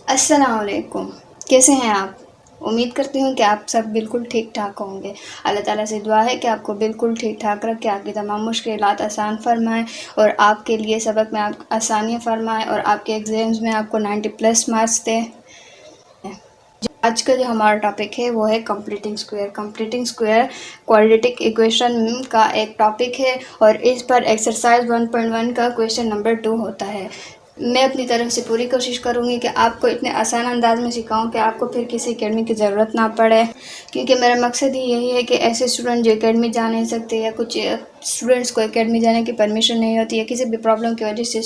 अस्सलाम वालेकुम। कैसे हैं आप? उम्मीद करती हूँ कि आप सब बिल्कुल ठीक ठाक होंगे। अल्लाह ताला से दुआ है कि आपको बिल्कुल ठीक ठाक रखे, आपकी तमाम मुश्किलात आसान फरमाए और आपके लिए सबक में आप आसानियाँ फरमाए और आपके एग्ज़ाम्स में आपको 90+ मार्क्स दे। आज का जो हमारा टॉपिक है वो है completing square. Completing square quadratic equation का एक टॉपिक है और इस पर एक्सरसाइज 1.1 का क्वेश्चन नंबर 2 होता है। मैं अपनी तरफ से पूरी कोशिश करूँगी कि आपको इतने आसान अंदाज में सिखाऊं कि आपको फिर किसी एकेडमी की ज़रूरत ना पड़े, क्योंकि मेरा मकसद ही यही है कि ऐसे स्टूडेंट जो एकेडमी जा नहीं सकते या कुछ स्टूडेंट्स को एकेडमी जाने की परमिशन नहीं होती है, किसी भी प्रॉब्लम की वजह से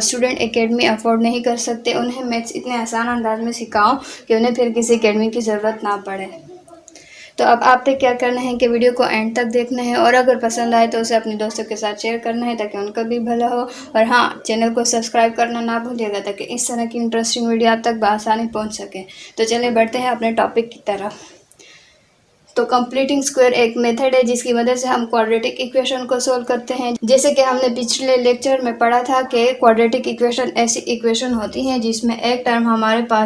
स्टूडेंट एकेडमी अफोर्ड नहीं कर सकते, उन्हें मैं इतने आसान अंदाज में सिखाऊं कि उन्हें फिर किसी एकेडमी की ज़रूरत ना पड़े। तो अब आप पे क्या करना है कि वीडियो को एंड तक देखना है और अगर पसंद आए तो उसे अपने दोस्तों के साथ शेयर करना है ताकि उनका भी भला हो। और हाँ, चैनल को सब्सक्राइब करना ना भूलिएगा ताकि इस तरह की इंटरेस्टिंग वीडियो आप तक बआसानी पहुंच सके। तो चलिए बढ़ते हैं अपने टॉपिक की तरफ। तो कंप्लीटिंग स्क्वायर एक मेथड है जिसकी मदद से हम क्वाड्रेटिक इक्वेशन को सोल्व करते हैं। जैसे कि हमने पिछले लेक्चर में पढ़ा था कि क्वाड्रेटिक इक्वेशन ऐसी इक्वेशन होती हैं जिसमें एक टर्म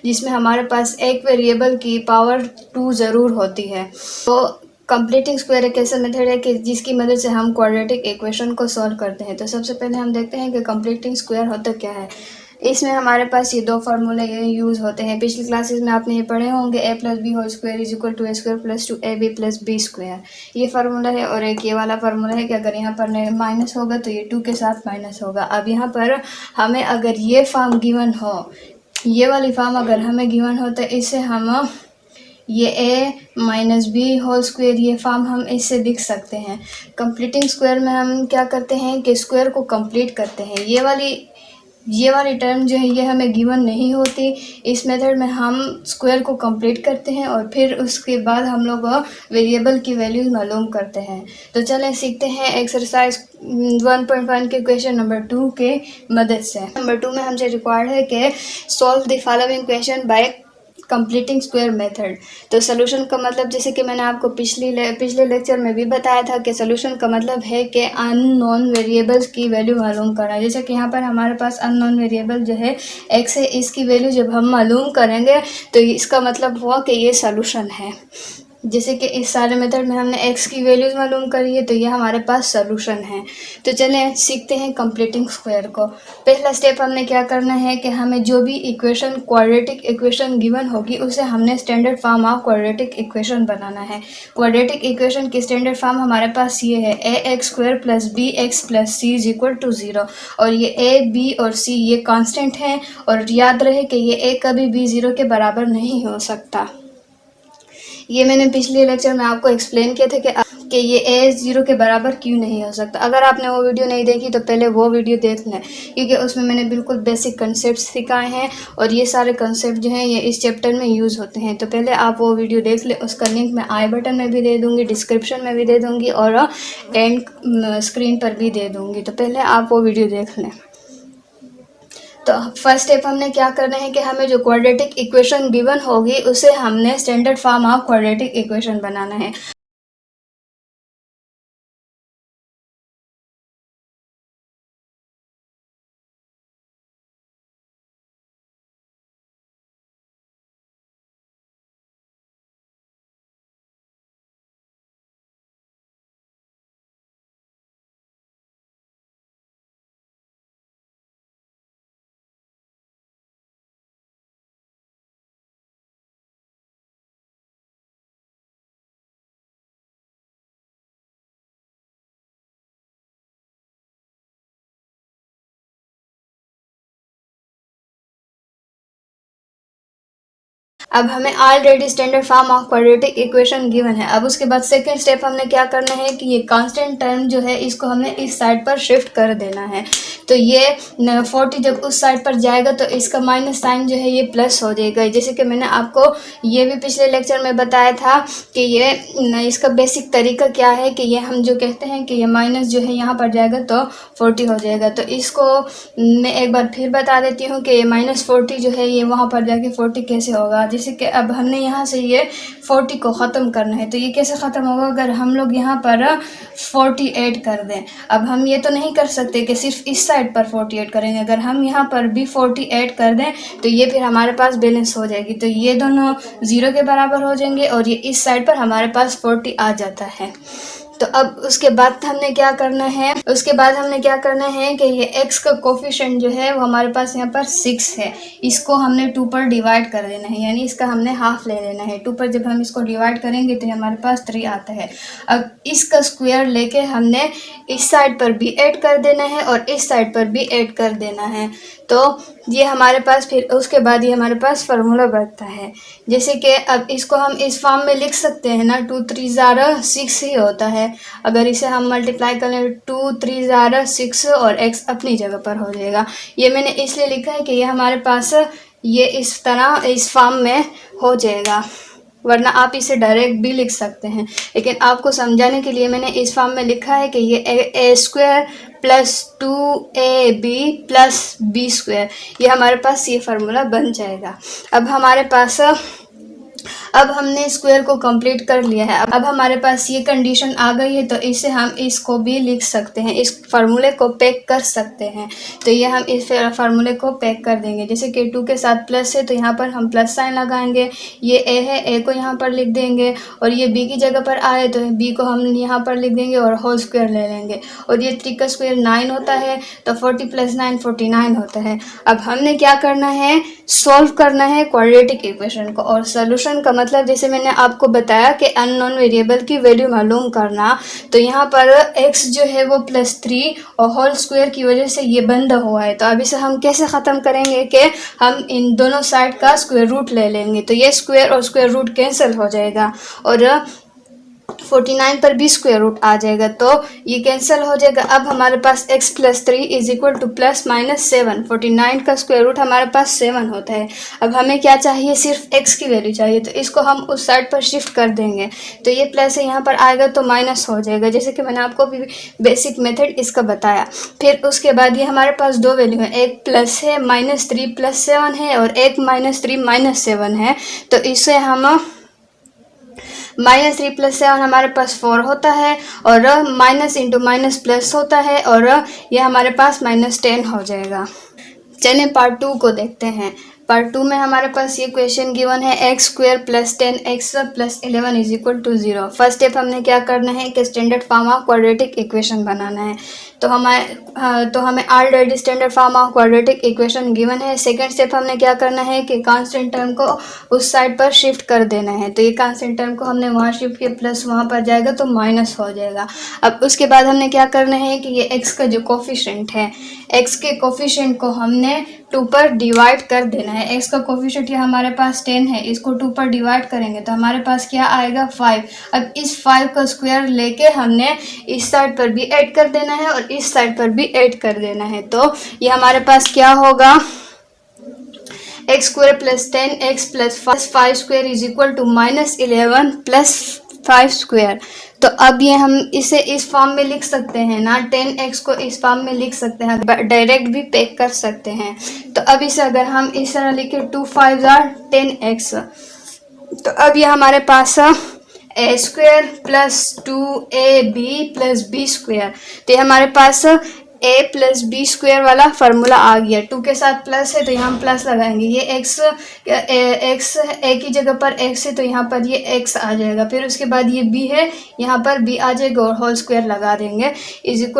जिसमें हमारे पास एक वेरिएबल की पावर 2 ज़रूर होती है। तो कंप्लीटिंग स्क्वायर एक ऐसा मेथड है कि जिसकी मदद से हम क्वाड्रेटिक इक्वेशन को सॉल्व करते हैं। तो सबसे पहले हम देखते हैं कि कंप्लीटिंग स्क्वायर होता क्या है। इसमें हमारे पास ये दो फार्मूले यूज़ होते हैं। पिछली क्लासेस में आपने ये पढ़े होंगे, a + b whole square is equal to a square plus 2ab + b square. ये फार्मूला है और एक ये वाला फार्मूला है कि अगर यहाँ पर माइनस होगा तो ये 2 के साथ माइनस होगा। अब यहाँ पर हमें अगर ये फॉर्म गिवन हो, ये वाली फॉर्म अगर हमें गिवन हो तो इससे हम ये a - b होल स्क्वायर ये फॉर्म हम इससे लिख सकते हैं। कंप्लीटिंग स्क्वायर में हम क्या करते हैं कि स्क्वायर को कंप्लीट करते हैं। ये वाली टर्म जो है ये हमें गिवन नहीं होती। इस मेथड में हम स्क्वायर को कंप्लीट करते हैं और फिर उसके बाद हम लोग वेरिएबल की वैल्यूज मालूम करते हैं। तो चलें सीखते हैं एक्सरसाइज 1.1 के क्वेश्चन नंबर 2 के मदद से। नंबर 2 में हमसे रिक्वायर्ड है कि solve the following question by completing square method. तो सोल्यूशन का मतलब, जैसे कि मैंने आपको पिछले लेक्चर में भी बताया था कि सोल्यूशन का मतलब है कि अननोन वेरिएबल्स की वैल्यू मालूम करना। जैसे कि यहाँ पर हमारे पास अननोन वेरिएबल जो है x है, इसकी वैल्यू जब हम मालूम करेंगे तो इसका मतलब हुआ कि ये सोल्यूशन है। जैसे कि इस सारे मेथड में हमने x की वैल्यूज़ मालूम करी है तो ये हमारे पास सोल्यूशन है। तो चलें सीखते हैं कंप्लीटिंग स्क्वायर को। पहला स्टेप हमने क्या करना है कि हमें जो भी इक्वेशन क्वाड्रेटिक इक्वेशन गिवन होगी उसे हमने standard form of quadratic equation बनाना है। क्वाड्रेटिक इक्वेशन की स्टैंडर्ड फॉर्म हमारे पास ये है ax² + bx + c is equal to 0। और ये a, b और c ये कांस्टेंट हैं और याद रहे कि ये a कभी भी 0 के बराबर नहीं हो सकता। ये मैंने पिछले लेक्चर में आपको एक्सप्लेन किया था कि ये a 0 के बराबर क्यों नहीं हो सकता। अगर आपने वो वीडियो नहीं देखी तो पहले वो वीडियो देख लें, क्योंकि उसमें मैंने बिल्कुल बेसिक कंसेप्ट सिखाए हैं और ये सारे कंसेप्ट जो हैं ये इस चैप्टर में यूज़ होते हैं। तो पहले आप वो वीडियो देख लें। उसका लिंक मैं आई बटन में भी दे दूँगी, डिस्क्रिप्शन में भी दे दूँगी और एंड स्क्रीन पर भी दे दूँगी। तो पहले आप वो वीडियो देख लें। तो फर्स्ट स्टेप हमने क्या करना है कि हमें जो क्वाड्रेटिक इक्वेशन गिवन होगी उसे हमने standard form of quadratic equation बनाना है। अब हमें already standard form of quadratic equation given है। अब उसके बाद सेकंड स्टेप हमने क्या करना है कि ये कांस्टेंट टर्म जो है इसको हमने इस साइड पर शिफ्ट कर देना है। तो ये 40 जब उस साइड पर जाएगा तो इसका माइनस साइन जो है ये प्लस हो जाएगा। जैसे कि मैंने आपको ये भी पिछले लेक्चर में बताया था कि ये इसका बेसिक तरीका क्या है कि ये हम जो कहते हैं कि ये माइनस जो है यहाँ पर जाएगा तो 40 हो जाएगा। तो इसको मैं एक बार फिर बता देती हूँ कि ये -40 जो है ये वहाँ पर जाके 40 कैसे होगा। जैसे कि अब हमने यहाँ से ये 40 को ख़त्म करना है, तो ये कैसे ख़त्म होगा? अगर हम लोग यहाँ पर 40 ऐड कर दें। अब हम ये तो नहीं कर सकते कि सिर्फ इस साइड पर 40 ऐड करेंगे, अगर हम यहाँ पर भी 40 ऐड कर दें तो ये फिर हमारे पास बैलेंस हो जाएगी, तो ये दोनों 0 के बराबर हो जाएंगे और ये इस साइड पर हमारे पास 40 आ जाता है। तो अब उसके बाद हमने क्या करना है, कि ये x का कोफिशिएंट जो है वो हमारे पास यहाँ पर 6 है, इसको हमने 2 पर डिवाइड कर देना है, यानी इसका हमने हाफ ले लेना है। 2 पर जब हम इसको डिवाइड करेंगे तो हमारे पास 3 आता है। अब इसका स्क्वायर लेके हमने इस साइड पर भी ऐड कर देना है और इस साइड पर भी ऐड कर देना है, तो ये हमारे पास फिर उसके बाद ये हमारे पास फार्मूला बनता है। जैसे कि अब इसको हम इस फॉर्म में लिख सकते हैं ना, 2 3 ज़ारा 6 ही होता है। अगर इसे हम मल्टीप्लाई करें 2 3 ज़ारा 6 और x अपनी जगह पर हो जाएगा। ये मैंने इसलिए लिखा है कि ये हमारे पास ये इस तरह इस फॉर्म में हो जाएगा, वरना आप इसे डायरेक्ट भी लिख सकते हैं, लेकिन आपको समझाने के लिए मैंने इस फॉर्म में लिखा है कि ये a² plus 2ab plus b², ये हमारे पास ये फार्मूला बन जाएगा। अब हमने स्क्वायर को कंप्लीट कर लिया है। अब हमारे पास ये कंडीशन आ गई है, तो इसे हम इसको भी लिख सकते हैं, इस फार्मूले को पैक कर सकते हैं। तो ये हम इस फार्मूले को पैक कर देंगे, जैसे कि 2 के साथ प्लस है तो यहाँ पर हम प्लस साइन लगाएंगे, ये a है, a को यहाँ पर लिख देंगे, और ये b की जगह पर आए तो b को हम यहाँ पर लिख देंगे और होल स्क्वायर ले लेंगे, और ये 3 का स्क्वायर 9 होता है, तो 40 + 9 49 होता है। अब हमने क्या करना है, सॉल्व करना है क्वाड्रेटिक इक्वेशन को, और सोल्यूशन का मतलब जैसे मैंने आपको बताया कि अननोन वेरिएबल की वैल्यू मालूम करना। तो यहाँ पर x जो है वो +3 और होल स्क्वायर की वजह से ये बंद हुआ है, तो अब इसे हम कैसे ख़त्म करेंगे कि हम इन दोनों साइड का स्क्वायर रूट ले लेंगे, तो ये स्क्वायर और स्क्वायर रूट कैंसिल हो जाएगा और 49 पर भी स्क्वायर रूट आ जाएगा, तो ये कैंसिल हो जाएगा। अब हमारे पास x + 3 = ±7, 49 का स्क्वायर रूट हमारे पास 7 होता है। अब हमें क्या चाहिए, सिर्फ x की वैल्यू चाहिए, तो इसको हम उस साइड पर शिफ्ट कर देंगे, तो ये प्लस है यहाँ पर आएगा तो माइनस हो जाएगा, जैसे कि मैंने आपको भी बेसिक मेथड इसका बताया। फिर उसके बाद ये हमारे पास दो वैल्यू है, एक प्लस है -3 + 7 है और एक -3 - 7 है, तो इसे हम -3 + 7 हमारे पास 4 होता है और माइनस इंटू माइनस प्लस होता है और ये हमारे पास -10 हो जाएगा। चलिए पार्ट 2 को देखते हैं। पार्ट 2 में हमारे पास ये क्वेश्चन गिवन है x² + 10x + 11 = 0। फर्स्ट स्टेप हमने क्या करना है कि standard form of quadratic equation बनाना है, तो हमें already standard form of quadratic equation given है। सेकंड स्टेप हमने क्या करना है कि कांस्टेंट टर्म को उस साइड पर शिफ्ट कर देना है, तो ये कांस्टेंट टर्म को हमने वहाँ शिफ्ट किया, प्लस वहाँ पर जाएगा तो माइनस हो जाएगा। अब उसके बाद हमने क्या करना है कि ये x का जो कोफिशिएंट है, x के कोफिशिएंट को हमने 2 पर डिवाइड कर देना है। x का कोफिशिएंट ये हमारे पास 10 है, इसको 2 पर डिवाइड करेंगे तो हमारे पास क्या आएगा 5। अब इस 5 का स्क्वायर लेके हमने इस साइड पर भी ऐड कर देना है और इस साइड पर भी ऐड कर देना है, तो ये हमारे पास क्या होगा, x² + 10x + 5² = -11 + 5²। तो अब ये हम इसे इस फॉर्म में लिख सकते हैं ना, 10x को इस फॉर्म में लिख सकते हैं, डायरेक्ट भी पैक कर सकते हैं। तो अब इसे अगर हम इस तरह लिखें 2 5 = 10x, तो अब ये हमारे पास a² + 2ab + b², तो ये हमारे पास a + b² वाला फार्मूला आ गया। 2 के साथ प्लस है तो यहाँ प्लस लगाएंगे, ये x a की जगह पर x है तो यहाँ पर ये x आ जाएगा, फिर उसके बाद ये b है, यहाँ पर b आ जाएगा और होल स्क्वायर लगा देंगे, =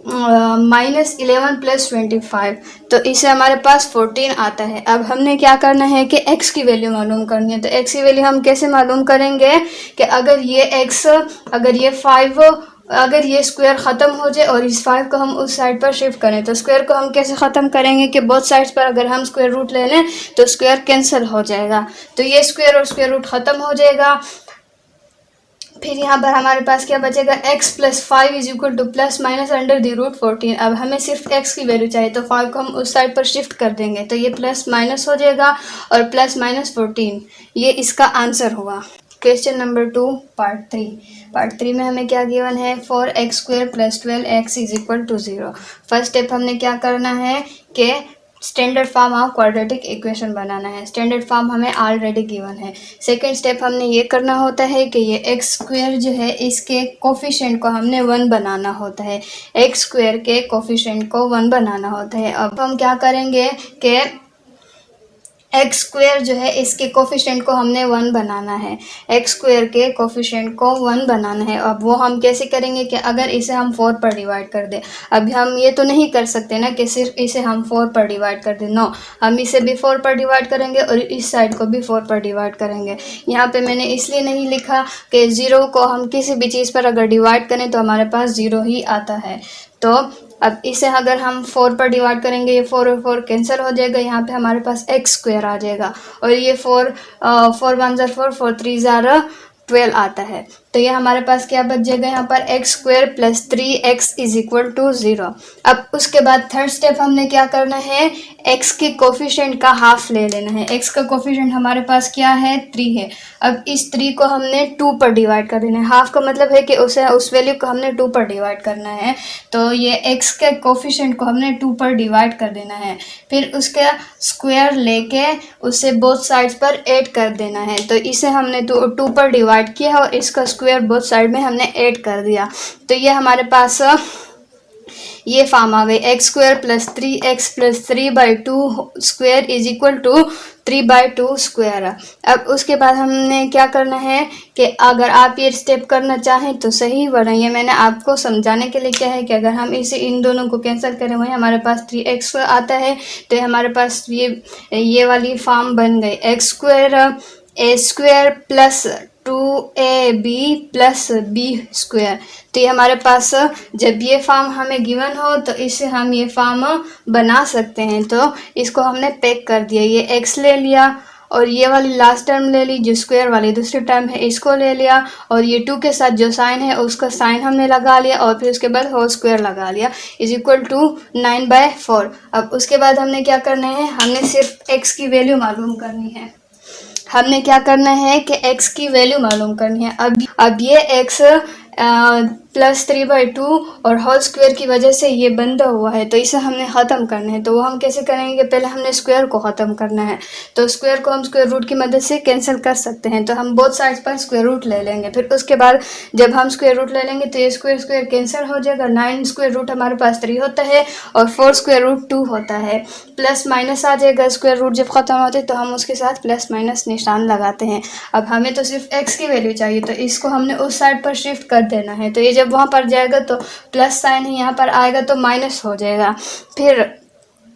-11 + 25, तो इससे हमारे पास 14 आता है। अब हमने क्या करना है कि x की वैल्यू मालूम करनी है, तो x की वैल्यू हम कैसे मालूम करेंगे कि अगर ये स्क्वायर ख़त्म हो जाए और इस 5 को हम उस साइड पर शिफ्ट करें, तो स्क्वायर को हम कैसे ख़त्म करेंगे कि बोथ साइड्स पर अगर हम स्क्वायर रूट ले लें तो स्क्वायर कैंसिल हो जाएगा, तो ये स्क्वायर और स्क्वायर रूट ख़त्म हो जाएगा। फिर यहाँ पर हमारे पास क्या बचेगा, x + 5 = ±√14। अब हमें सिर्फ x की वैल्यू चाहिए, तो 5 को हम उस साइड पर शिफ्ट कर देंगे, तो ये प्लस माइनस हो जाएगा और +-14, ये इसका आंसर हुआ। क्वेश्चन नंबर 2 पार्ट 3 में हमें क्या गिवन है, 4x² + 12x = 0। फर्स्ट स्टेप हमने क्या करना है कि standard form of quadratic equation बनाना है। स्टैंडर्ड फॉर्म हमें ऑलरेडी गिवन है। सेकंड स्टेप हमने ये करना होता है कि ये एक्स स्क्वायर जो है इसके कोफिशिएंट को हमने 1 बनाना होता है। एक्स स्क्वायर के कोफिशिएंट को 1 बनाना होता है। अब हम क्या करेंगे कि एक्स स्क्वायर जो है इसके कोफिशिएंट को हमने 1 बनाना है। एक्स स्क्वायर के कोफिशिएंट को 1 बनाना है। अब वो हम कैसे करेंगे कि अगर इसे हम 4 पर डिवाइड कर दें। अभी हम ये तो नहीं कर सकते ना कि सिर्फ इसे हम 4 पर डिवाइड कर दें। नो, हम इसे भी 4 पर डिवाइड करेंगे और इस साइड को भी 4 पर डिवाइड करेंगे। यहाँ पे मैंने इसलिए नहीं लिखा कि 0 को हम किसी भी चीज़ पर अगर डिवाइड करें तो हमारे पास 0 ही आता है। तो अब इसे अगर हम 4 पर डिवाइड करेंगे, ये 4 और 4 कैंसिल हो जाएगा। यहाँ पे हमारे पास एक्स स्क्वायर आ जाएगा और ये 4 1 ज़ा 4 4 3 ज़ा 12 आता है। तो ये हमारे पास क्या बच जाएगा यहाँ पर x square plus 3x is equal to 0। अब उसके बाद थर्ड स्टेप हमने क्या करना है, x के कोफिशिएंट का हाफ ले लेना है। x का कोफिशिएंट हमारे पास क्या है, 3 है। अब इस 3 को हमने 2 पर डिवाइड कर देना है। हाफ का मतलब है कि उस वैल्यू को हमने 2 पर डिवाइड करना है। तो ये x के कोफिशिएंट को हमने 2 पर डिवाइड कर देना है। फिर उसका स्क्वायर लेके उसे बोथ साइड्स पर ऐड कर देना है। तो इसे हमने 2 पर डिवाइड किया और इसका स्क्वायर बोथ साइड में हमने ऐड कर दिया। तो ये हमारे पास ये फॉर्म आ गई, x square plus 3x plus 3/2 square is equal to 3/2 square. अब उसके बाद हमने क्या करना है कि अगर आप ये स्टेप करना चाहें तो सही, वरना ये मैंने आपको समझाने के लिए क्या है कि अगर हम इसे इन दोनों को कैंसिल करें वही हमारे पास 3x आता है। तो हमारे पास ये वाली फॉर्म बन गई, x square a square plus 2ab plus b square. तो ये हमारे पास जब ये फॉर्म हमें गिवन हो तो इससे हम ये फॉर्म बना सकते हैं। तो इसको हमने पैक कर दिया, ये x ले लिया और ये वाली लास्ट टर्म ले ली जो स्क्वायर वाली दूसरी टर्म है, इसको ले लिया और ये 2 के साथ जो साइन है उसका साइन हमने लगा लिया और फिर उसके बाद होल स्क्वायर लगा लिया इज इक्वल टू 9/4। अब उसके बाद हमने क्या करना है, हमने सिर्फ x की वैल्यू मालूम करनी है। हमने क्या करना है कि x की वैल्यू मालूम करनी है। अब ये x प्लस 3/2 और होल स्क्वायर की वजह से ये बंधा हुआ है तो इसे हमने ख़त्म करना है। तो वो हम कैसे करेंगे, पहले हमने स्क्वायर को ख़त्म करना है। तो स्क्वायर को हम स्क्वायर रूट की मदद से कैंसिल कर सकते हैं। तो हम बोथ साइड्स पर स्क्वायर रूट ले लेंगे। फिर उसके बाद जब हम स्क्वायर रूट ले लेंगे तो ये स्क्वायर स्क्वायर कैंसिल हो जाएगा। 9 स्क्वायर रूट हमारे पास 3 होता है और 4 स्क्वायर रूट 2 होता है। प्लस माइनस आ जाएगा, स्क्वायर रूट जब ख़त्म होते हैं तो हम उसके साथ प्लस माइनस निशान लगाते हैं। अब हमें तो सिर्फ x की वैल्यू चाहिए तो इसको हमने उस साइड पर शिफ्ट कर देना है। तो ये जब वहाँ पर जाएगा तो प्लस साइन है, यहाँ पर आएगा तो माइनस हो जाएगा। फिर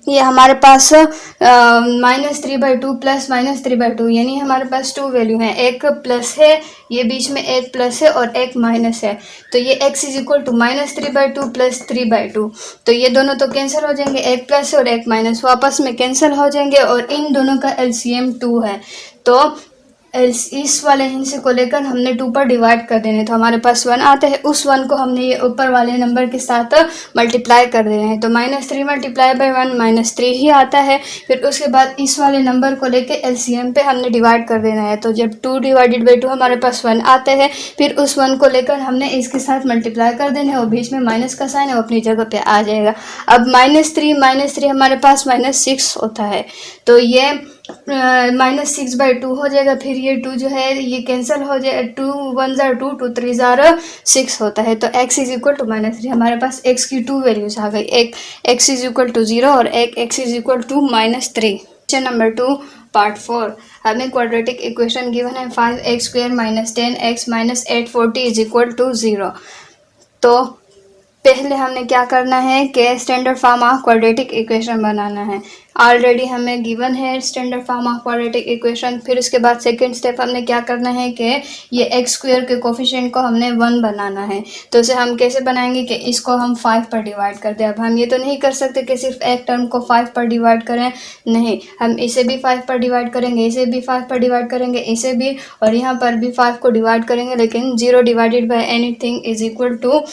ये हमारे पास -3/2 प्लस -3/2 यानी हमारे पास 2 वैल्यू हैं, एक प्लस है, ये बीच में एक प्लस है और एक माइनस है। तो ये x is equal to -3/2 plus 3/2। तो ये दोनों तो कैंसिल हो जाएंगे, एक प्लस और एक माइनस वापस में कैंसिल हो जाएंगे और इन दोनों का एलसीएम 2 है। तो इस वाले हिस्से को लेकर हमने 2 पर डिवाइड कर देने तो हमारे पास 1 आता है। उस 1 को हमने ये ऊपर वाले नंबर के साथ मल्टीप्लाई कर देना है। तो -3 मल्टीप्लाई बाय 1 -3 ही आता है। फिर उसके बाद इस वाले नंबर को लेकर एलसीएम पे हमने डिवाइड कर देना है। तो जब 2 डिवाइडेड बाई 2 हमारे पास 1 आता है, फिर उस 1 को लेकर हमने इसके साथ मल्टीप्लाई कर देना है और बीच में माइनस का साइन है वो अपनी जगह पे आ जाएगा। अब -3 हमारे पास -6 होता है। तो ये -6/2 हो जाएगा। फिर ये 2 जो है ये कैंसिल हो जाए, 2 1 ज़ा 2 2 3 ज़ा 6 होता है। तो x इज इक्वल टू -3, हमारे पास x की 2 वैल्यूज आ गई, एक x इज इक्वल टू 0 और एक x is equal to -3। Question number 2 part 4, हमें क्वाड्रेटिक इक्वेशन गिवन है 5x square -10x -840 is equal to 0। तो पहले हमने क्या करना है कि standard form of quadratic equation बनाना है। ऑलरेडी हमें गिवन है standard form of quadratic equation. फिर उसके बाद सेकंड स्टेप हमने क्या करना है कि ये एक्स स्क्वायर के कोफिशिएंट को हमने 1 बनाना है। तो उसे हम कैसे बनाएंगे कि इसको हम 5 पर डिवाइड कर दें। अब हम ये तो नहीं कर सकते कि सिर्फ एक टर्म को 5 पर डिवाइड करें, नहीं, हम इसे भी 5 पर डिवाइड करेंगे, इसे भी 5 पर डिवाइड करेंगे, इसे भी, और यहाँ पर भी 5 को डिवाइड करेंगे। लेकिन 0 divided by anything is equal to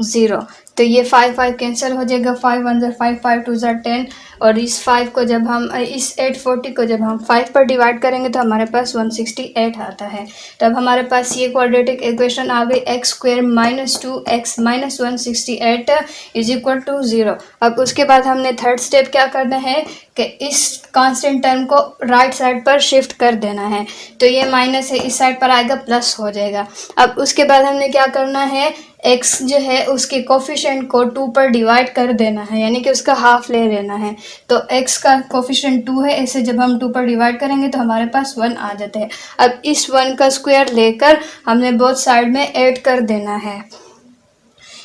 0। तो ये 5 5 कैंसिल हो जाएगा, 5 1 ज़ा 5 5 2 ज़ा 10, और इस 5 को जब हम इस 840 को जब हम 5 पर डिवाइड करेंगे तो हमारे पास 168 आता है। तब हमारे पास ये क्वाड्रेटिक इक्वेशन आ गई, x square minus 2x minus 168 is equal to 0। अब उसके बाद हमने थर्ड स्टेप क्या करना है कि इस कांस्टेंट टर्म को राइट साइड पर शिफ्ट कर देना है। तो ये माइनस है, इस साइड पर आएगा प्लस हो जाएगा। अब उसके बाद हमने क्या करना है, x जो है उसके कोफिशिएंट को 2 पर डिवाइड कर देना है, यानी कि उसका हाफ ले लेना है। तो x का कोफिशिएंट 2 है, इसे जब हम 2 पर डिवाइड करेंगे तो हमारे पास 1 आ जाता है। अब इस 1 का स्क्वायर लेकर हमने बोथ साइड में ऐड कर देना है।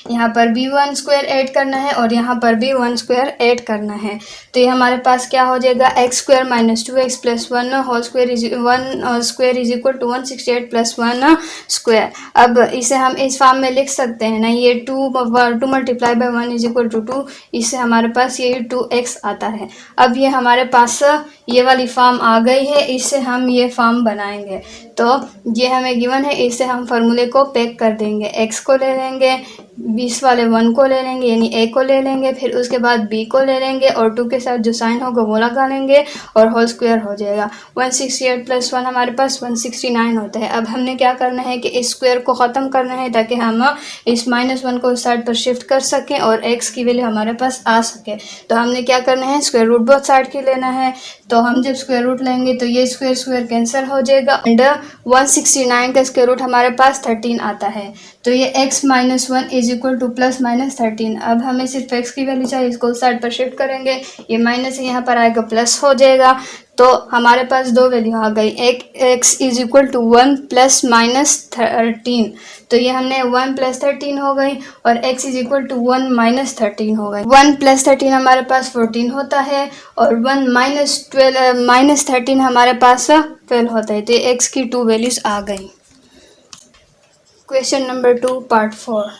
यहाँ पर भी 1 स्क्वायर ऐड करना है और यहाँ पर भी 1 स्क्वायर ऐड करना है। तो ये हमारे पास क्या हो जाएगा, x square minus 2x plus 1 whole square is 1 square is equal to 168 plus 1 square. अब इसे हम इस फॉर्म में लिख सकते हैं ना, ये 2 multiply by 1 is equal to 2, इससे हमारे पास ये 2x आता है। अब ये हमारे पास ये वाली फॉर्म आ गई है, इससे हम ये फॉर्म बनाएंगे। तो ये हमें गिवन है, इससे हम फार्मूले को पैक कर देंगे। x को ले लेंगे, 20 वाले 1 को ले लेंगे यानी a को ले लेंगे, फिर उसके बाद b को ले लेंगे और 2 के साथ जो साइन होगा वो लगा लेंगे और होल स्क्वायर हो जाएगा। 168 प्लस 1 हमारे पास 169 होता है। अब हमने क्या करना है कि इस स्क्वायर को ख़त्म करना है ताकि हम इस -1 को उस साइड पर शिफ्ट कर सकें और x की वैल्यू हमारे पास आ सके। तो हमने क्या करना है, स्क्वायर रूट बोथ साइड की लेना है। तो हम जब स्क्वायर रूट लेंगे तो ये स्क्वायर स्क्वायर कैंसिल हो जाएगा एंड 169 का स्क्वायर रूट हमारे पास 13 आता है। तो ये x minus 1 is equal two plus minus 13। अब हमें सिर्फ x की वैल्यू चाहिए, इसको उस साइड पर शिफ्ट करेंगे, ये माइनस यहाँ पर आएगा प्लस हो जाएगा। तो हमारे पास दो वैल्यू आ गई, एक x is equal to 1 plus minus 13। तो ये हमने 1 प्लस 13 हो गई और x is equal to 1 minus 13 हो गई। 1 प्लस 13 हमारे पास 14 होता है और 1 माइनस 13 हमारे पास 12 होता है। तो ये x की 2 वैल्यूज आ गई। क्वेश्चन नंबर 2 पार्ट 4,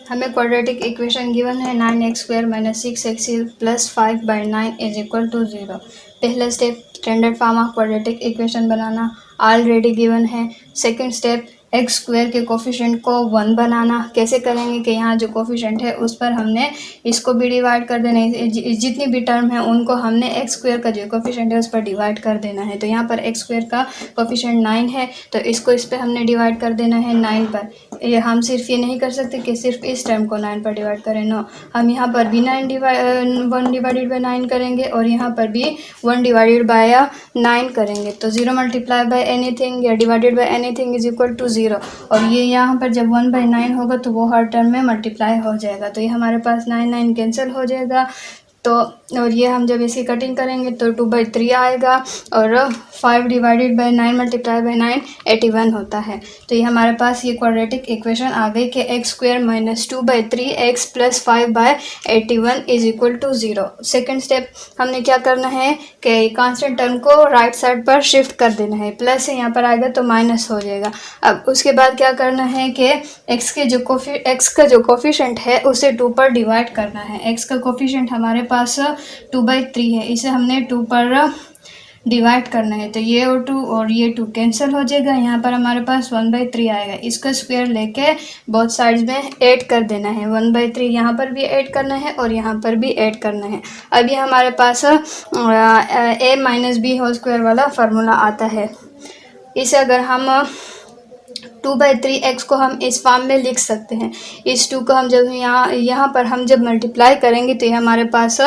हमें क्वाड्रेटिक इक्वेशन गिवन है 9x square minus 6x plus 5 by 9 is equal to 0। पहला step standard form of quadratic equation बनाना ऑलरेडी गिवन है। सेकंड स्टेप एक्स स्क्वायर के कोफिशिएंट को 1 बनाना। कैसे करेंगे कि यहाँ जो कोफिशिएंट है उस पर हमने इसको भी डिवाइड कर देना है, जितनी भी टर्म है उनको हमने एक्स स्क्वायर का जो कोफिशिएंट है उस पर डिवाइड कर देना है। तो यहाँ पर एक्स स्क्वायर का कोफिशिएंट 9 है तो इसको इस पर हमने डिवाइड कर देना है 9 पर। ये हम सिर्फ ये नहीं कर सकते कि सिर्फ इस टर्म को 9 पर डिवाइड करें, नो, हम यहाँ पर भी 1 डिवाइडेड बाई 9 करेंगे और यहाँ पर भी 1 डिवाइडेड बाय 9 करेंगे। तो 0 मल्टीप्लाई बाय एनीथिंग या divided by anything is equal to 0। और ये यहाँ पर जब 1 बाई 9 होगा तो वो हर टर्म में मल्टीप्लाई हो जाएगा। तो ये हमारे पास 9 9 कैंसिल हो जाएगा। तो और ये हम जब इसकी कटिंग करेंगे तो 2 बाई 3 आएगा और 5 डिवाइडेड बाई 9 मल्टीप्लाई बाई 9 81 होता है। तो ये हमारे पास ये क्वाड्रेटिक इक्वेशन आ गई कि x square minus 2 by 3 x plus 5 by 81 is equal to 0। Second step हमने क्या करना है कि कांस्टेंट टर्म को राइट साइड पर शिफ्ट कर देना है, प्लस से यहाँ पर आएगा तो माइनस हो जाएगा। अब उसके बाद क्या करना है कि एक्स का जो कोफिशिएंट है उसे 2 पर डिवाइड करना है। एक्स का कोफिशिएंट हमारे पास 2 बाई 3 है, इसे हमने 2 पर डिवाइड करना है। तो ये और 2 और ये 2 कैंसिल हो जाएगा, यहाँ पर हमारे पास 1 बाई 3 आएगा। इसका स्क्वायर लेके बोथ साइड्स में ऐड कर देना है। 1 बाई 3 यहाँ पर भी ऐड करना है और यहाँ पर भी ऐड करना है। अभी हमारे पास a minus b whole square वाला फार्मूला आता है। इसे अगर हम 2 बाई 3 एक्स को हम इस फॉर्म में लिख सकते हैं। इस 2 को हम जब यहाँ पर हम जब मल्टीप्लाई करेंगे तो ये हमारे पास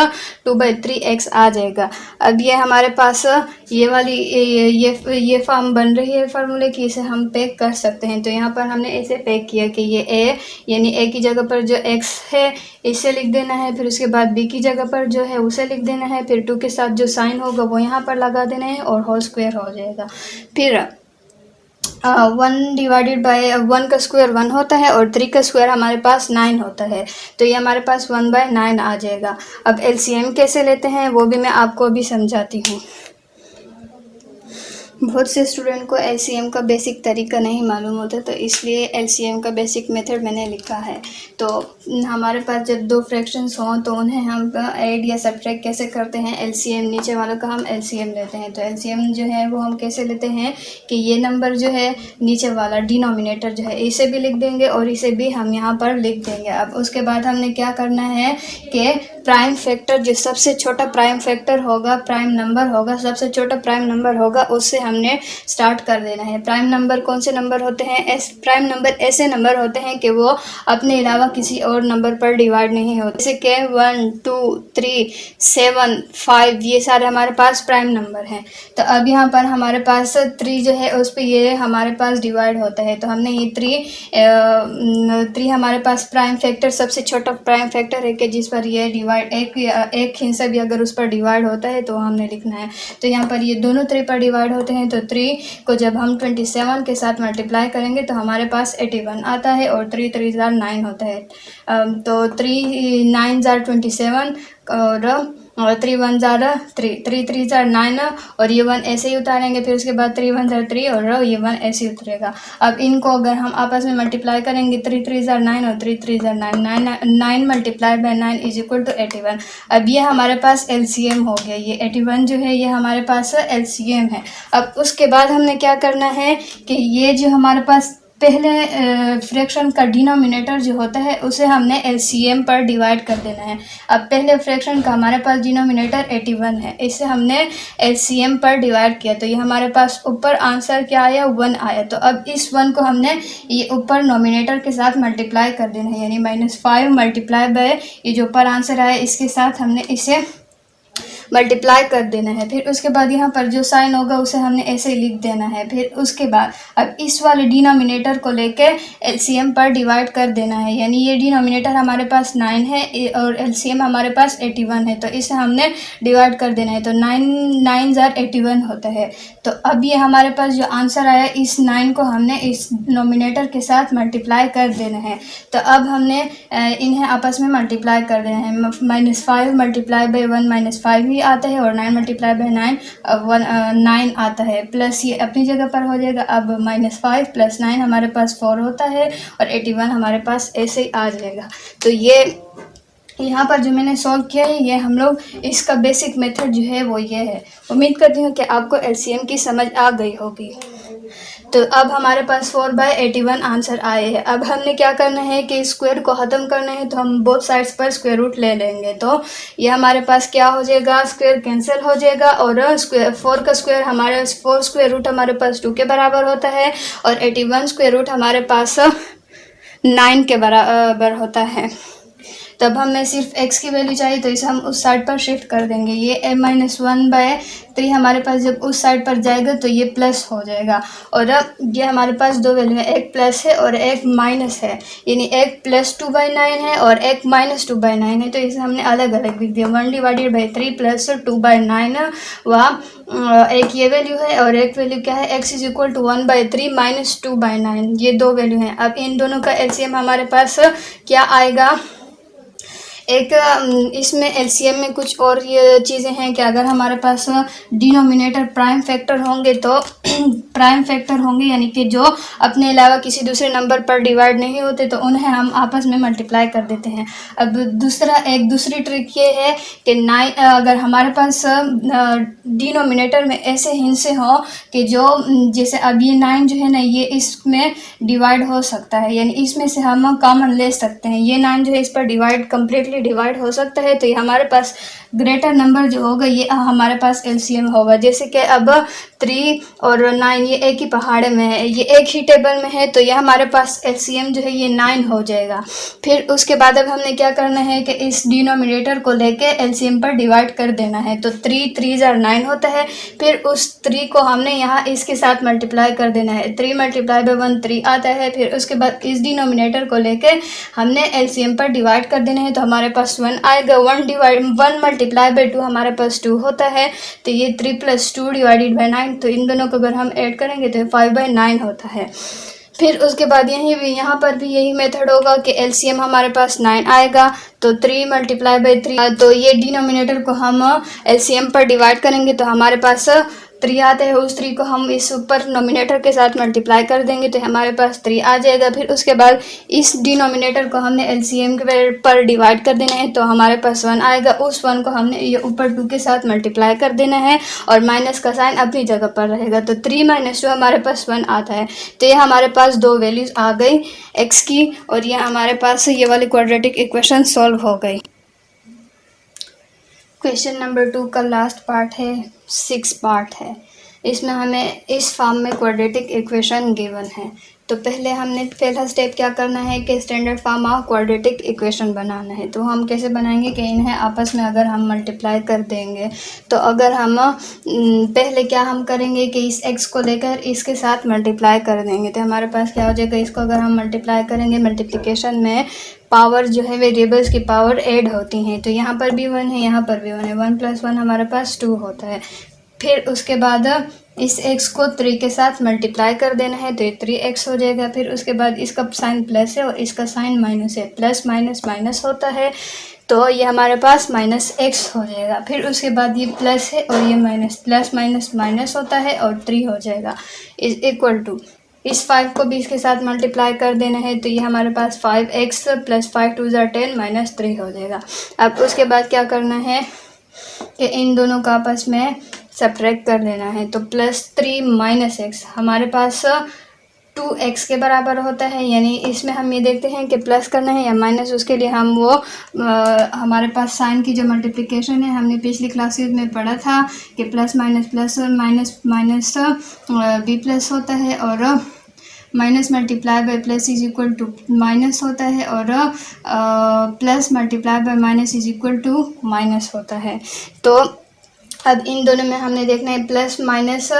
2 बाई 3 एक्स आ जाएगा। अब ये हमारे पास ये वाली ये फॉर्म बन रही है फार्मूले की, इसे हम पैक कर सकते हैं। तो यहाँ पर हमने इसे पैक किया कि ये a यानी a की जगह पर जो x है इसे लिख देना है, फिर उसके बाद b की जगह पर जो है उसे लिख देना है, फिर 2 के साथ जो साइन होगा वो यहाँ पर लगा देना है और होल स्क्वायर हो जाएगा। फिर 1 डिवाइडेड बाय 1 का स्क्वायर 1 होता है और 3 का स्क्वायर हमारे पास 9 होता है। तो ये हमारे पास 1 बाय 9 आ जाएगा। अब एलसीएम कैसे लेते हैं वो भी मैं आपको अभी समझाती हूँ। बहुत से स्टूडेंट को एलसीएम का बेसिक तरीका नहीं मालूम होता, तो इसलिए एलसीएम का बेसिक मेथड मैंने लिखा है। तो हमारे पास जब दो फ्रैक्शंस हों तो उन्हें हम ऐड या सब्ट्रैक्ट कैसे करते हैं, एलसीएम नीचे वालों का हम एलसीएम लेते हैं। तो एलसीएम जो है वो हम कैसे लेते हैं कि ये नंबर जो है नीचे वाला डिनोमिनेटर जो है इसे भी लिख देंगे और इसे भी हम यहाँ पर लिख देंगे। अब उसके बाद हमने क्या करना है कि प्राइम फैक्टर, जो सबसे छोटा प्राइम फैक्टर होगा, प्राइम नंबर होगा, सबसे छोटा प्राइम नंबर होगा, उससे हमने स्टार्ट कर देना है। प्राइम नंबर कौन से नंबर होते हैं? प्राइम नंबर ऐसे नंबर होते हैं कि वो अपने अलावा किसी और नंबर पर डिवाइड नहीं होते, जैसे कि 1 2 3 7 5, ये सारे हमारे पास प्राइम नंबर हैं। तो अब यहाँ पर हमारे पास 3 जो है उस पर ये हमारे पास डिवाइड होता है। तो हमने ये 3 हमारे पास प्राइम फैक्टर, सबसे छोटा प्राइम फैक्टर है कि जिस पर ये डिवाइड एक हिस्सा भी अगर उस पर डिवाइड होता है तो हमने लिखना है। तो यहाँ पर ये दोनों 3 पर डिवाइड होते हैं। तो 3 को जब हम 27 के साथ मल्टीप्लाई करेंगे तो हमारे पास 81 आता है और 3 3 9 होता है। तो 3 9 27 और 3 1 3 3 3 9 और ये 1 ऐसे ही उतारेंगे। फिर उसके बाद 3 1 3 और ये 1 ऐसे ही उतरेगा। अब इनको अगर हम आपस में मल्टीप्लाई करेंगे, 3 3 9 और 3 3 9 9 multiply by 9 is equal to 81। अब ये हमारे पास एलसीएम हो गया। ये 81 जो है ये हमारे पास एलसीएम है। अब उसके बाद हमने क्या करना है कि ये जो हमारे पास पहले फ्रैक्शन का डिनोमिनेटर जो होता है उसे हमने एलसीएम पर डिवाइड कर देना है। अब पहले फ्रैक्शन का हमारे पास डिनोमिनेटर 81 है, इसे हमने एलसीएम पर डिवाइड किया तो ये हमारे पास ऊपर आंसर क्या आया, 1 आया। तो अब इस 1 को हमने ये ऊपर नोमिनेटर के साथ मल्टीप्लाई कर देना है, यानी -5 मल्टीप्लाई बाय ये जो ऊपर आंसर आया इसके साथ हमने इसे मल्टीप्लाई कर देना है। फिर उसके बाद यहाँ पर जो साइन होगा उसे हमने ऐसे ही लिख देना है। फिर उसके बाद अब इस वाले डिनोमिनेटर को लेके एलसीएम पर डिवाइड कर देना है, यानी ये डिनोमिनेटर हमारे पास 9 है और एलसीएम हमारे पास 81 है, तो इसे हमने डिवाइड कर देना है। तो 9 9 81 होता है। तो अब ये हमारे पास जो आंसर आया, इस 9 को हमने इस नोमिनेटर के साथ मल्टीप्लाई कर देना है। तो अब हमने इन्हें आपस में मल्टीप्लाई कर देना है। -5 मल्टीप्लाई बाई 1 -5 ही आता है और 9 मल्टीप्लाई बाई 9 आता है, प्लस ये अपनी जगह पर हो जाएगा। अब -5 + 9 हमारे पास 4 होता है और 81 हमारे पास ऐसे ही आ जाएगा। तो ये यहाँ पर जो मैंने सॉल्व किया है, ये हम लोग इसका बेसिक मेथड जो है वो ये है। उम्मीद करती हूँ कि आपको एलसीएम की समझ आ गई होगी। तो अब हमारे पास 4/81 आंसर आए हैं। अब हमने क्या करना है कि स्क्वायर को ख़त्म करना है, तो हम बोथ साइड्स पर स्क्वायर रूट ले लेंगे। तो ये हमारे पास क्या हो जाएगा, स्क्वायर कैंसिल हो जाएगा और स्क्वायर 4 का स्क्वायर हमारे 4 स्क्वायर रूट हमारे पास 2 के बराबर होता है और 81 स्क्वायर रूट हमारे पास 9 के बराबर होता है। तब हमें सिर्फ x की वैल्यू चाहिए, तो इसे हम उस साइड पर शिफ्ट कर देंगे। ये -1/3 हमारे पास जब उस साइड पर जाएगा तो ये प्लस हो जाएगा। और अब ये हमारे पास दो वैल्यू है, एक प्लस है और एक माइनस है, यानी एक +2/9 है और एक -2/9 है। तो इसे हमने अलग अलग लिख दिया। 1/3 + 2/9 व एक ये वैल्यू है और एक वैल्यू क्या है, x = 1/3 - 2/9, ये दो वैल्यू हैं। अब इन दोनों का एलसीएम हमारे पास क्या आएगा, एक इसमें एलसीएम में कुछ और ये चीज़ें हैं कि अगर हमारे पास डिनोमिनेटर प्राइम फैक्टर होंगे तो प्राइम फैक्टर होंगे, यानी कि जो अपने अलावा किसी दूसरे नंबर पर डिवाइड नहीं होते, तो उन्हें हम आपस में मल्टीप्लाई कर देते हैं। अब दूसरी ट्रिक ये है कि 9 अगर हमारे पास डिनोमिनेटर में ऐसे हिस्से हों कि जो जैसे अब ये 9 जो है ना, ये इसमें डिवाइड हो सकता है, यानी इसमें से हम कॉमन ले सकते हैं। ये 9 जो है इस पर कम्प्लीटली डिवाइड हो सकता है, तो ये हमारे पास ग्रेटर नंबर जो होगा ये हमारे पास एलसीएम होगा। जैसे कि अब 3 और 9 ये एक ही पहाड़े में है, ये एक ही टेबल में है, तो ये हमारे पास एलसीएम जो है ये 9 हो जाएगा। फिर उसके बाद अब हमने क्या करना है कि इस डिनोमिनेटर को लेके एलसीएम पर डिवाइड कर देना है। तो 3 3 9 होता है। फिर उस 3 को हमने यहाँ इसके साथ मल्टीप्लाई कर देना है। 3 मल्टीप्लाई बाई 1 3 आता है। फिर उसके बाद इस डिनोमिनेटर को लेके हमने एलसीएम पर डिवाइड कर देना है, तो हमारे पास 1 आएगा। 1 मल्टीप्लाई बाई 2 हमारे पास 2 होता है, तो ये 3 + 2 / 9, तो इन दोनों को अगर हम ऐड करेंगे तो 5/9 होता है। फिर उसके बाद यहाँ पर भी यही मेथड होगा कि एलसीएम हमारे पास 9 आएगा। तो 3 मल्टीप्लाई बाई 3, तो ये डिनोमिनेटर को हम एलसीएम पर डिवाइड करेंगे तो हमारे पास 3 आता है, उस 3 को हम इस ऊपर नोमिनेटर के साथ मल्टीप्लाई कर देंगे तो हमारे पास 3 आ जाएगा। फिर उसके बाद इस डिनोमिनेटर को हमने एलसीएम के पर डिवाइड कर देना है तो हमारे पास 1 आएगा। उस 1 को हमने ये ऊपर 2 के साथ मल्टीप्लाई कर देना है और माइनस का साइन अपनी जगह पर रहेगा। तो 3 - 2 हमारे पास 1 आता है। तो ये हमारे पास 2 वैल्यूज़ आ गई x की और ये हमारे पास ये वाली क्वाड्रेटिक इक्वेशन सॉल्व हो गई। क्वेश्चन नंबर 2 का लास्ट पार्ट है, 6 पार्ट है। इसमें हमें इस फॉर्म में क्वाड्रेटिक इक्वेशन गिवन है। तो पहला स्टेप क्या करना है कि standard form of quadratic equation बनाना है। तो हम कैसे बनाएंगे कि इन्हें आपस में अगर हम मल्टीप्लाई कर देंगे तो अगर हम पहले क्या हम करेंगे कि इस x को लेकर इसके साथ मल्टीप्लाई कर देंगे तो हमारे पास क्या हो जाएगा, इसको अगर हम मल्टीप्लाई करेंगे, मल्टीप्लिकेशन में पावर जो है वेरिएबल्स की पावर ऐड होती हैं। तो यहाँ पर भी 1 है, यहाँ पर भी 1 है, 1 + 1 हमारे पास 2 होता है। फिर उसके बाद इस x को 3 के साथ मल्टीप्लाई कर देना है तो ये 3x हो जाएगा। फिर उसके बाद इसका साइन प्लस है और इसका साइन माइनस है, प्लस माइनस माइनस होता है तो ये हमारे पास -x हो जाएगा। फिर उसके बाद ये प्लस है और ये माइनस, प्लस माइनस माइनस होता है और 3 हो जाएगा इज इक्वल टू इस 5 को भी इसके साथ मल्टीप्लाई कर देना है तो ये हमारे पास 5x + 5 × 2 = 10 - 3 हो जाएगा। अब उसके बाद क्या करना है कि इन दोनों का आपस में सब्ट्रैक्ट कर देना है। तो +3 - x हमारे पास 2x के बराबर होता है। यानी इसमें हम ये देखते हैं कि प्लस करना है या माइनस, उसके लिए हम वो हमारे पास साइन की जो मल्टीप्लिकेशन है हमने पिछली क्लासेस में पढ़ा था कि plus minus plus minus minus b plus होता है और minus multiply by plus is equal to minus होता है और plus multiply by minus is equal to minus होता है। तो अब इन दोनों में हमने देखना है प्लस माइनस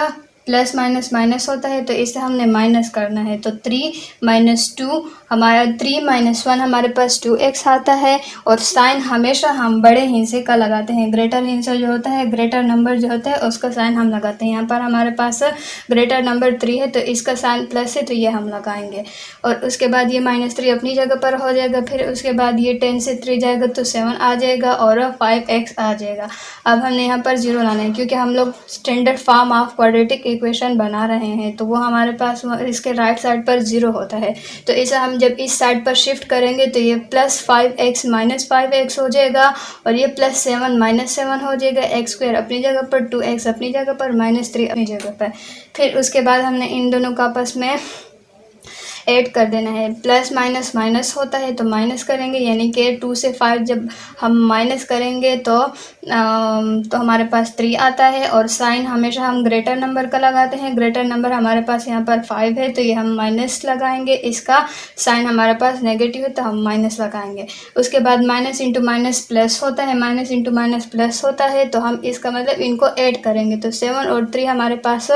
माइनस होता है तो इसे हमने माइनस करना है। तो 3 - 2 हमारा 3 - 1 हमारे पास 2x आता है और साइन हमेशा हम बड़े हिस्से का लगाते हैं। ग्रेटर हिस्सा जो होता है, ग्रेटर नंबर जो होता है उसका साइन हम लगाते हैं। यहाँ पर हमारे पास ग्रेटर नंबर 3 है तो इसका साइन प्लस है तो ये हम लगाएंगे और उसके बाद ये -3 अपनी जगह पर हो जाएगा। फिर उसके बाद ये 10 से 3 जाएगा तो 7 आ जाएगा और 5x आ जाएगा। अब हमने यहाँ पर 0 लाना है क्योंकि हम लोग standard form of quadratic equation बना रहे हैं तो वो हमारे पास इसके राइट साइड पर 0 होता है। तो इसे हम जब इस साइड पर शिफ्ट करेंगे तो ये +5x - 5x हो जाएगा और ये +7 - 7 हो जाएगा। x² अपनी जगह पर, 2x अपनी जगह पर, -3 अपनी जगह पर। फिर उसके बाद हमने इन दोनों का आपस में ऐड कर देना है। प्लस माइनस माइनस होता है तो माइनस करेंगे, यानी कि 2 से 5 जब हम माइनस करेंगे तो हमारे पास 3 आता है और साइन हमेशा हम ग्रेटर नंबर का लगाते हैं। ग्रेटर नंबर हमारे पास यहाँ पर 5 है तो ये हम माइनस लगाएंगे। इसका साइन हमारे पास नेगेटिव है तो हम माइनस लगाएंगे। उसके बाद माइनस इंटू माइनस प्लस होता है, माइनस इंटू माइनस प्लस होता है तो हम इसका मतलब इनको ऐड करेंगे। तो 7 और 3 हमारे पास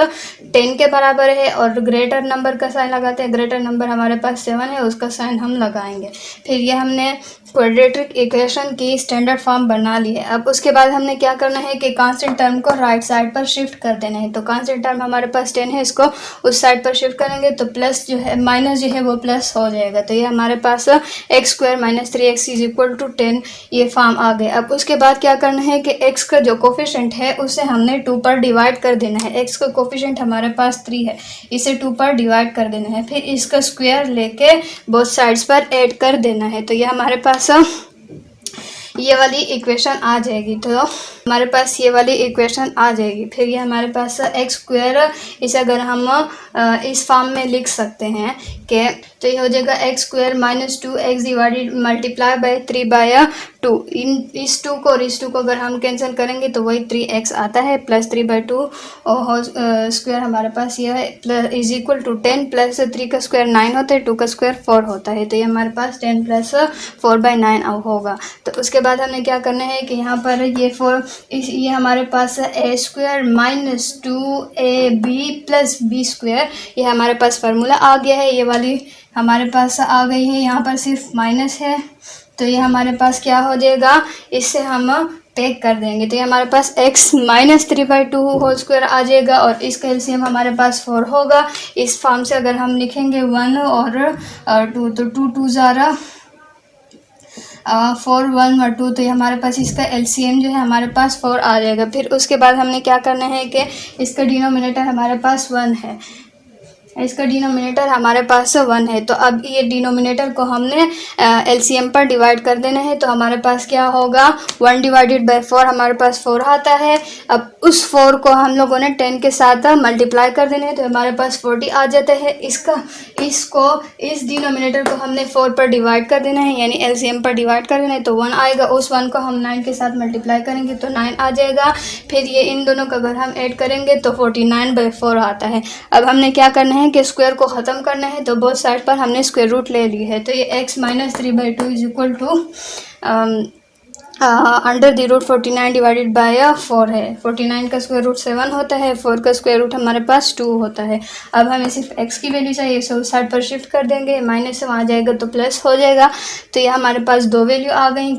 10 के बराबर है और ग्रेटर नंबर का साइन लगाते हैं। ग्रेटर नंबर हमारे पास 7 है, उसका साइन हम लगाएंगे। फिर ये हमने क्वाड्रेटिक इक्वेशन की स्टैंडर्ड फॉर्म बना ली है। अब उसके बाद हमने क्या करना है कि कांस्टेंट टर्म को राइट साइड पर शिफ्ट कर देना है। तो कांस्टेंट टर्म हमारे पास 10 है, इसको उस साइड पर शिफ्ट करेंगे तो प्लस जो है माइनस जो है वो प्लस हो जाएगा। तो ये हमारे पास x² - 3x = 10 ये फॉर्म आ गया। अब उसके बाद क्या करना है कि x का जो कोफिशिएंट है उसे हमने 2 पर डिवाइड कर देना है। x का कोफिशिएंट हमारे पास 3 है, इसे 2 पर डिवाइड कर देना है। फिर इसका स्क्वायर लेके बोथ साइड्स पर ऐड कर देना है। तो ये हमारे पास ये वाली इक्वेशन आ जाएगी। तो हमारे पास ये वाली इक्वेशन आ जाएगी। फिर ये हमारे पास x², इसे अगर हम इस फॉर्म में लिख सकते हैं कि तो ये हो जाएगा x² - 2x मल्टीप्लाई बाय 3/2। इस 2 को और इस 2 को अगर हम कैंसिल करेंगे तो वही 3x आता है, प्लस 3/2 स्क्वायर हमारे पास ये है = 10 प्लस 3 का स्क्वायर 9 होता है, 2 का स्क्वायर 4 होता है। तो ये हमारे पास 10 + 4/9 होगा। तो उसके बाद हमें क्या करना है कि यहाँ पर ये हमारे पास a² - 2ab + b², ये हमारे पास फार्मूला आ गया है। ये वाली हमारे पास आ गई है, यहाँ पर सिर्फ माइनस है तो ये हमारे पास क्या हो जाएगा, इससे हम पैक कर देंगे। तो ये हमारे पास x - 3/2 होल स्क्वायर आ जाएगा और इसका एलसीएम हमारे पास 4 होगा। इस फॉर्म से अगर हम लिखेंगे 1 और 2 तो 2 2 ज़ारा 4 1 और 2, तो ये हमारे पास इसका एलसीएम जो है हमारे पास 4 आ जाएगा। फिर उसके बाद हमने क्या करना है कि इसका डिनोमिनेटर हमारे पास 1 है, इसका डिनोमिनेटर हमारे पास 1 है। तो अब ये डिनोमिनेटर को हमने एलसीएम पर डिवाइड कर देना है। तो हमारे पास क्या होगा, 1 डिवाइडेड बाय 4 हमारे पास 4 आता है। अब उस 4 को हम लोगों ने 10 के साथ मल्टीप्लाई कर देना है, तो हमारे पास 40 आ जाता है। इस डिनोमिनेटर को हमने 4 पर डिवाइड कर देना है, यानी एलसीएम पर डिवाइड कर देना है, तो 1 आएगा। उस 1 को हम 9 के साथ मल्टीप्लाई करेंगे तो 9 आ जाएगा। फिर ये इन दोनों का अगर हम ऐड करेंगे तो 49/4 आता है। अब हमने क्या करना है कि स्क्वायर को ख़त्म करना है, तो बोथ साइड पर हमने स्क्वायर रूट ले ली है। तो ये x - 3/2 is equal to under the root 49 divided by 4 है। 49 का स्क्वायर रूट 7 होता है, 4 का स्क्वायर रूट हमारे पास 2 होता है। अब हमें सिर्फ x की वैल्यू चाहिए, सो उस साइड पर शिफ्ट कर देंगे, माइनस से वहाँ जाएगा तो प्लस हो जाएगा। तो ये हमारे पास दो वैल्यू आ गई,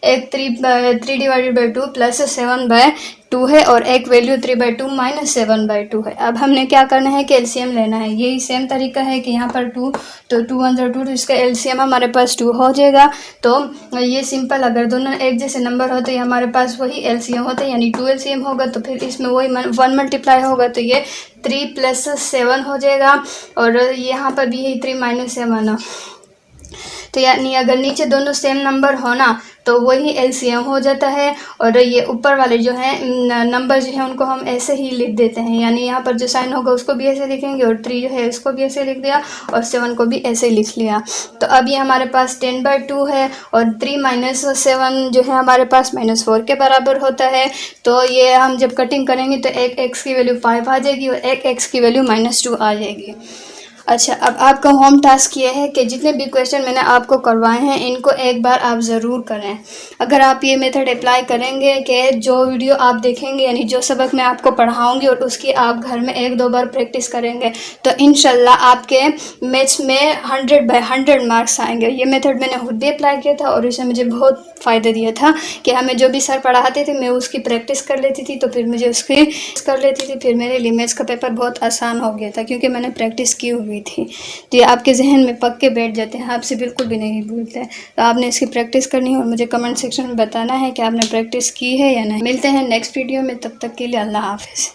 एक 3 डिवाइडेड बाई 2 प्लस 7/2 है, और एक वैल्यू 3/2 माइनस 7/2 है। अब हमने क्या करना है कि एलसीएम लेना है। यही सेम तरीका है कि यहाँ पर 2, तो 2 1 2, तो इसका एलसीएम हमारे पास 2 हो जाएगा। तो ये सिंपल, अगर दोनों एक जैसे नंबर होते हैं हमारे पास वही एलसीएम होता है, यानी 2 एलसीएम होगा, तो फिर इसमें वही 1 मल्टीप्लाई होगा, तो ये 3 + 7 हो जाएगा। और यहाँ पर भी यही 3 - 7, तो यानी अगर नीचे दोनों सेम नंबर हो ना तो वही एलसीएम हो जाता है। और ये ऊपर वाले जो हैं नंबर जो है उनको हम ऐसे ही लिख देते हैं, यानी यहाँ पर जो साइन होगा उसको भी ऐसे लिखेंगे, और 3 जो है उसको भी ऐसे लिख दिया, और 7 को भी ऐसे लिख लिया। तो अब ये हमारे पास 10/2 है, और 3 - 7 जो है हमारे पास -4 के बराबर होता है। तो ये हम जब कटिंग करेंगे तो एक x की वैल्यू 5 आ जाएगी, और एक x की वैल्यू -2 आ जाएगी। अच्छा, अब आपका होम टास्क ये है कि जितने भी क्वेश्चन मैंने आपको करवाए हैं इनको एक बार आप ज़रूर करें। अगर आप ये मेथड अप्लाई करेंगे कि जो वीडियो आप देखेंगे, यानी जो सबक मैं आपको पढ़ाऊंगी और उसकी आप घर में 1-2 बार प्रैक्टिस करेंगे, तो इंशाल्लाह आपके मैथ्स में 100/100 मार्क्स आएंगे। ये मेथड मैंने खुद भी अप्लाई किया था और इसने मुझे बहुत फ़ायदा दिया था कि हमें जो भी सर पढ़ाते थे मैं उसकी प्रैक्टिस कर लेती थी, तो फिर मुझे उसकी कर लेती थी, फिर मेरे लिए मैथ्स का पेपर बहुत आसान हो गया था, क्योंकि मैंने प्रैक्टिस की हुई थी। तो ये आपके जहन में पक्के बैठ जाते हैं, आपसे बिल्कुल भी नहीं भूलते। तो आपने इसकी प्रैक्टिस करनी है और मुझे कमेंट सेक्शन में बताना है कि आपने प्रैक्टिस की है या नहीं। मिलते हैं नेक्स्ट वीडियो में, तब तक के लिए अल्लाह हाफिज़।